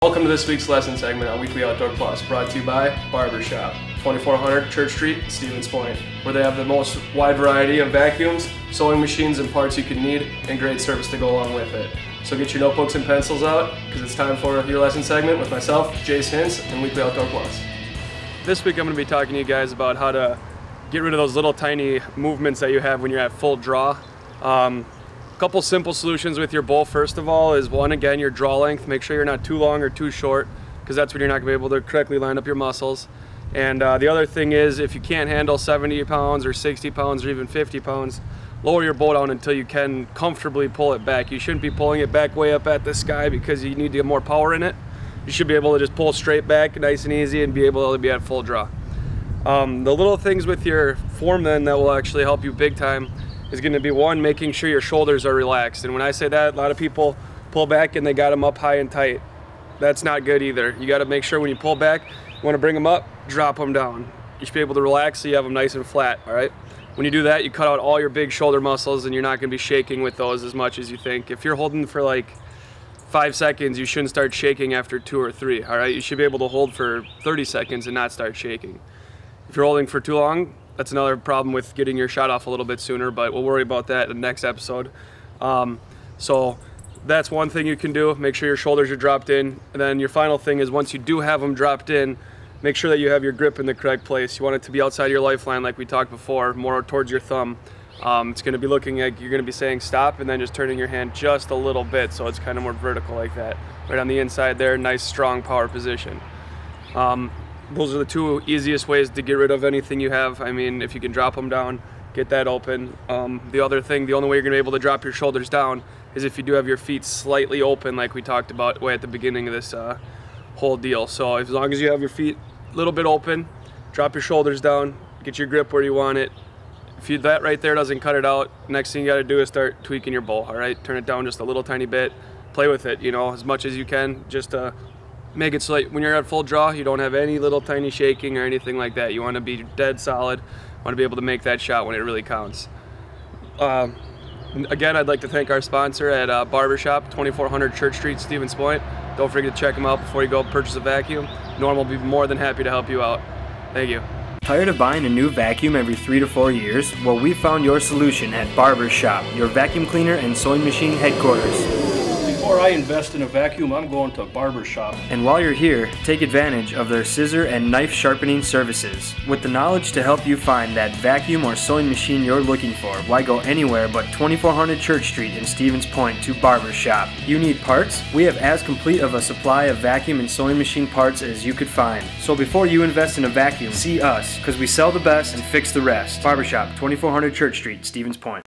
Welcome to this week's lesson segment on Weekly Outdoor Plus, brought to you by Barbershop, 2400 Church Street, Stevens Point, where they have the most wide variety of vacuums, sewing machines, and parts you can need, and great service to go along with it. So get your notebooks and pencils out, because it's time for your lesson segment with myself, Jase Hintz, and Weekly Outdoor Plus. This week I'm going to be talking to you guys about how to get rid of those little tiny movements that you have when you're at full draw. Couple simple solutions with your bow. First of all is one, again, your draw length. Make sure you're not too long or too short, because that's when you're not going to be able to correctly line up your muscles. And the other thing is, if you can't handle 70 pounds or 60 pounds or even 50 pounds, lower your bow down until you can comfortably pull it back. You shouldn't be pulling it back way up at the sky because you need to get more power in it. You should be able to just pull straight back nice and easy and be able to be at full draw. The little things with your form then that will actually help you big time is going to be, one, making sure your shoulders are relaxed. And when I say that, a lot of people pull back and they got them up high and tight. That's not good either. You got to make sure when you pull back, you want to bring them up, drop them down. You should be able to relax so you have them nice and flat, all right? When you do that, you cut out all your big shoulder muscles and you're not going to be shaking with those as much as you think. If you're holding for like 5 seconds, you shouldn't start shaking after 2 or 3, all right? You should be able to hold for 30 seconds and not start shaking. If you're holding for too long, that's another problem with getting your shot off a little bit sooner, but we'll worry about that in the next episode. So that's one thing you can do. Make sure your shoulders are dropped in. And then your final thing is, once you do have them dropped in, make sure that you have your grip in the correct place. You want it to be outside your lifeline like we talked before, more towards your thumb. It's going to be looking like you're going to be saying stop and then just turning your hand just a little bit so it's kind of more vertical like that. Right on the inside there, nice strong power position. Those are the two easiest ways to get rid of anything you have. I mean, if you can drop them down, get that open. The other thing, the only way you're gonna be able to drop your shoulders down is if you do have your feet slightly open, like we talked about way at the beginning of this whole deal. So as long as you have your feet a little bit open, drop your shoulders down, get your grip where you want it. If that right there doesn't cut it out, next thing you gotta do is start tweaking your bow, all right? Turn it down just a little tiny bit, play with it, you know, as much as you can, just make it so that when you're at full draw, you don't have any little tiny shaking or anything like that. You want to be dead solid. You want to be able to make that shot when it really counts. Again, I'd like to thank our sponsor at Barbershop, 2400 Church Street, Stevens Point. Don't forget to check them out before you go purchase a vacuum. Norm will be more than happy to help you out. Thank you. Tired of buying a new vacuum every 3 to 4 years? Well, we found your solution at Barbershop, your vacuum cleaner and sewing machine headquarters. Before I invest in a vacuum, I'm going to Barbershop. And while you're here, take advantage of their scissor and knife sharpening services. With the knowledge to help you find that vacuum or sewing machine you're looking for, why go anywhere but 2400 Church Street in Stevens Point to Barbershop? You need parts? We have as complete of a supply of vacuum and sewing machine parts as you could find. So before you invest in a vacuum, see us, because we sell the best and fix the rest. Barbershop, 2400 Church Street, Stevens Point.